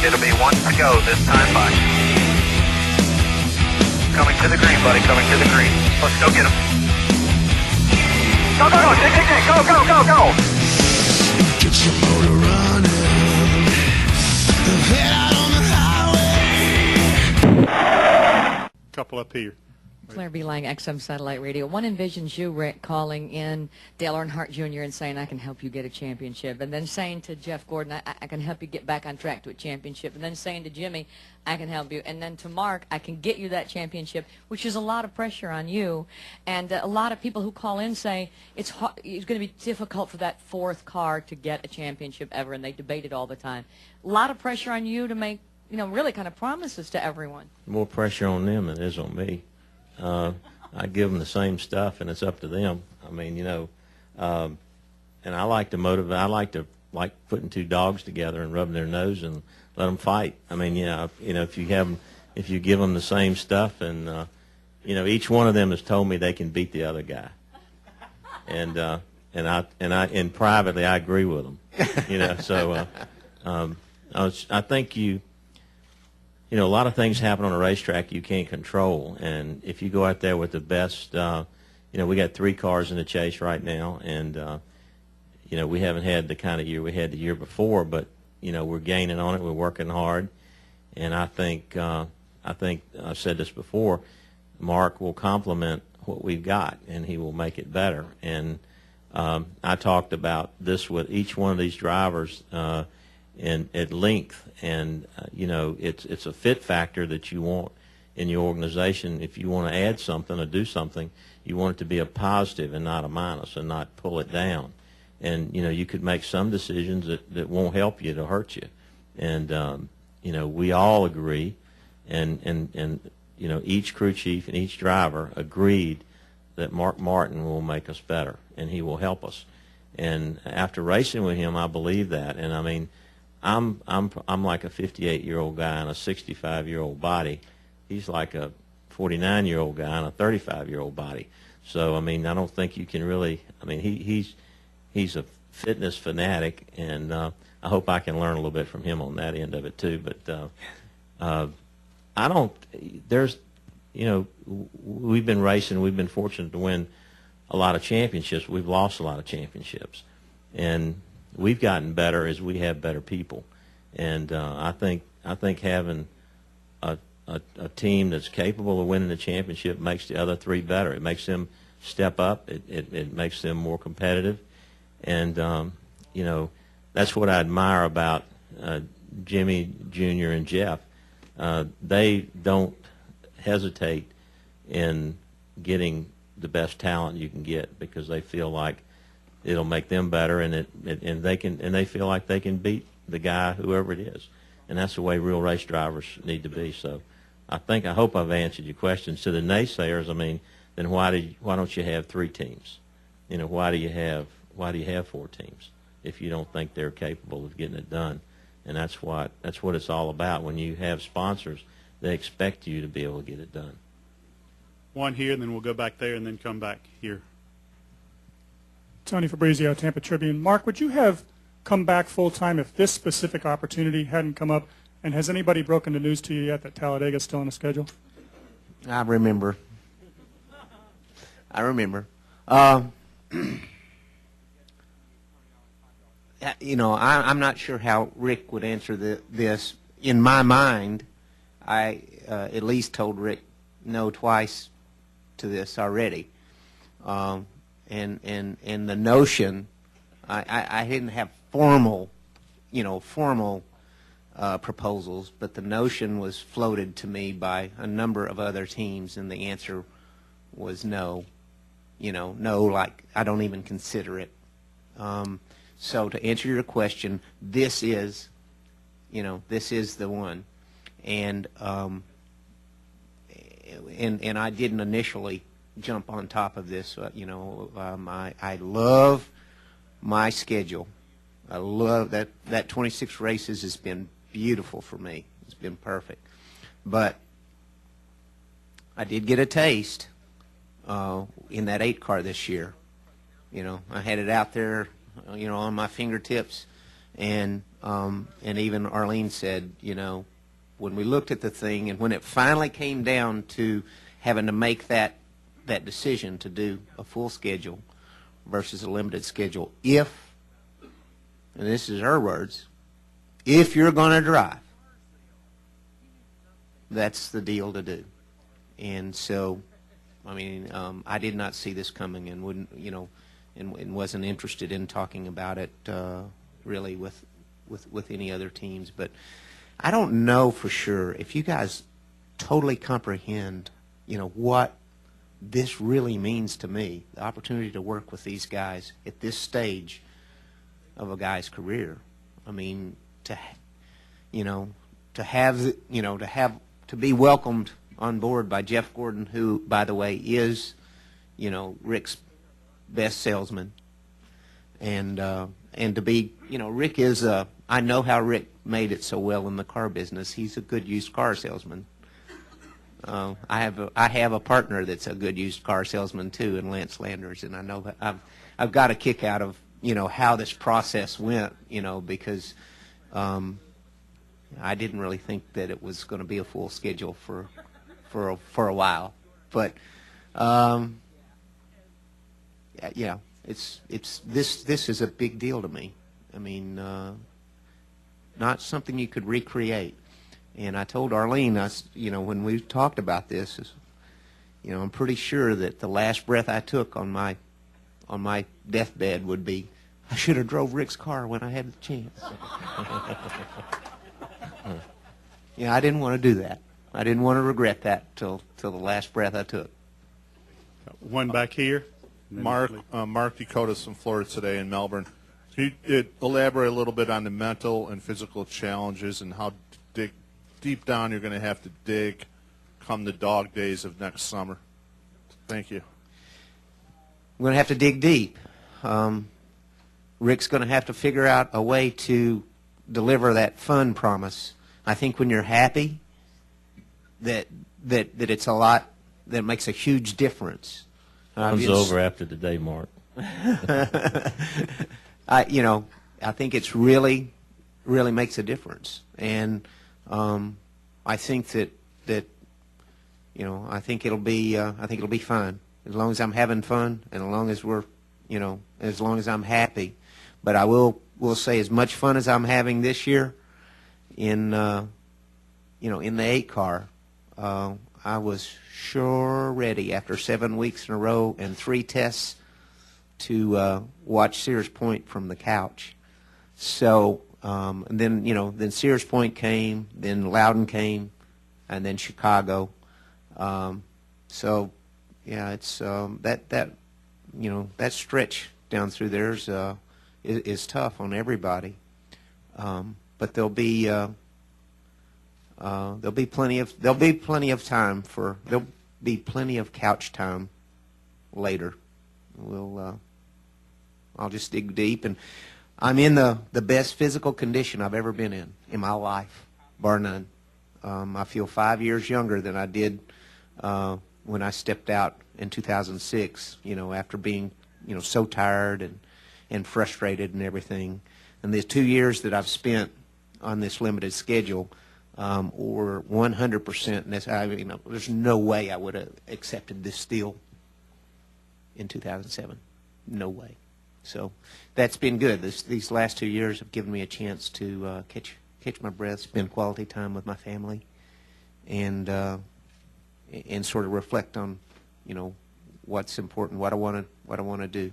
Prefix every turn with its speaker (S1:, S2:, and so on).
S1: It'll be one to go this time by. Coming to the green, buddy. Coming to the green. Let's go get him. Go, go, go. Dig, dig, dig. Go, go, go, go.
S2: Get your motor running. Head out on the highway.
S3: Couple up here.
S4: Claire B. Lang, XM Satellite Radio. One envisions you, Rick, calling in Dale Earnhardt Jr. and saying, I can help you get a championship. And then saying to Jeff Gordon, I can help you get back on track to a championship. And then saying to Jimmy, I can help you. And then to Mark, I can get you that championship, which is a lot of pressure on you. And a lot of people who call in say it's going to be difficult for that fourth car to get a championship ever, and they debate it all the time. A lot of pressure on you to make, you know, really kind of promises to everyone.
S5: More pressure on them than it is on me. I give them the same stuff, and it's up to them. I mean, you know, and I like to motivate. I like putting two dogs together and rubbing their nose and let them fight. I mean, if you give them the same stuff, and you know, each one of them has told me they can beat the other guy, and privately I agree with them. You know, so I think you know, a lot of things happen on a racetrack you can't control, and if you go out there with the best, you know, we got 3 cars in the chase right now, and you know, we haven't had the kind of year we had the year before, but you know, we're gaining on it, we're working hard, and I think I've said this before, Mark will complement what we've got, and he will make it better. And I talked about this with each one of these drivers and at length, and you know, it's a fit factor that you want in your organization. If you want to add something or do something, you want it to be a positive and not a minus, and not pull it down. And you know, you could make some decisions that won't help you, to hurt you. And you know, we all agree, and you know, each crew chief and each driver agreed that Mark Martin will make us better, and he will help us. And after racing with him, I believe that. And I mean, I'm like a 58-year-old guy in a 65-year-old body. He's like a 49-year-old guy in a 35-year-old body. So I mean, I don't think you can really. I mean, he's a fitness fanatic, and I hope I can learn a little bit from him on that end of it too. But I don't. There's, you know, we've been racing. We've been fortunate to win a lot of championships. We've lost a lot of championships, and we've gotten better as we have better people. And I think having a team that's capable of winning the championship makes the other 3 better. It makes them step up. It makes them more competitive. And you know, that's what I admire about Jimmy Jr. and Jeff. They don't hesitate in getting the best talent you can get, because they feel like it'll make them better, and they feel like they can beat the guy, whoever it is. And that's the way real race drivers need to be. So I hope I've answered your questions. To the naysayers, I mean, then why don't you have 3 teams? You know, why do you have 4 teams if you don't think they're capable of getting it done? And that's what it's all about. When you have sponsors, they expect you to be able to get it done.
S3: One here, and then we'll go back there, and then come back here.
S6: Tony Fabrizio, Tampa Tribune. Mark, would you have come back full-time if this specific opportunity hadn't come up? And has anybody broken the news to you yet that Talladega is still on the schedule?
S7: I remember. You know, I'm not sure how Rick would answer this. In my mind, I at least told Rick no twice to this already. And the notion, I didn't have formal proposals, but the notion was floated to me by a number of other teams, and the answer was no. You know, no, like I don't even consider it. So to answer your question, this is the one, and I didn't initially jump on top of this. I love my schedule. I love that 26 races has been beautiful for me. It's been perfect. But I did get a taste in that 8 car this year. You know, I had it out there, you know, on my fingertips, And even Arlene said, you know, when we looked at the thing and when it finally came down to having to make that decision to do a full schedule versus a limited schedule, if, and this is her words, if you're going to drive, that's the deal to do. And so, I mean, I did not see this coming and wouldn't, you know, and wasn't interested in talking about it really with any other teams. But I don't know for sure if you guys totally comprehend, you know, what this really means to me, the opportunity to work with these guys at this stage of a guy's career. I mean, to be welcomed on board by Jeff Gordon, who, by the way, is, you know, Rick's best salesman, and to be, you know, Rick is I know how Rick made it so well in the car business. He's a good used car salesman. I have a partner that's a good used car salesman too, in Lance Landers, and I know that I've got a kick out of, you know, how this process went, you know, because I didn't really think that it was going to be a full schedule for a while, but yeah, this is a big deal to me. I mean, not something you could recreate. And I told Arlene, you know, when we talked about this, you know, I'm pretty sure that the last breath I took on my deathbed would be, I should have drove Rick's car when I had the chance. Yeah, I didn't want to do that. I didn't want to regret that till the last breath I took.
S3: One back here.
S8: Mark Dakotas from Florida Today in Melbourne. Can you elaborate a little bit on the mental and physical challenges and how deep down you're going to have to dig come the dog days of next summer? Thank you.
S7: We're going to have to dig deep. Rick's going to have to figure out a way to deliver that fun promise. I think when you're happy, that it's a lot, that makes a huge difference.
S5: Comes over after the day, Mark.
S7: You know, I think it's really makes a difference, and I think that you know, I think it'll be fine as long as I'm having fun and as long as we're, you know, as long as I'm happy. But I will say, as much fun as I'm having this year in you know, in the 8 car, I was sure ready after 7 weeks in a row and 3 tests to watch Sears Point from the couch. So and then, you know, then Sears Point came, then Loudon came, and then Chicago. So yeah, it's that you know, that stretch down through there is tough on everybody. But there'll be plenty of time for, there'll be plenty of couch time later. I'll just dig deep, and I'm in the best physical condition I've ever been in my life, bar none. I feel 5 years younger than I did when I stepped out in 2006, you know, after being, you know, so tired and frustrated and everything. And the 2 years that I've spent on this limited schedule were 100%. I mean, there's no way I would have accepted this deal in 2007. No way. So that's been good. These last 2 years have given me a chance to catch my breath, spend quality time with my family, and sort of reflect on, you know, what's important, what I want to do.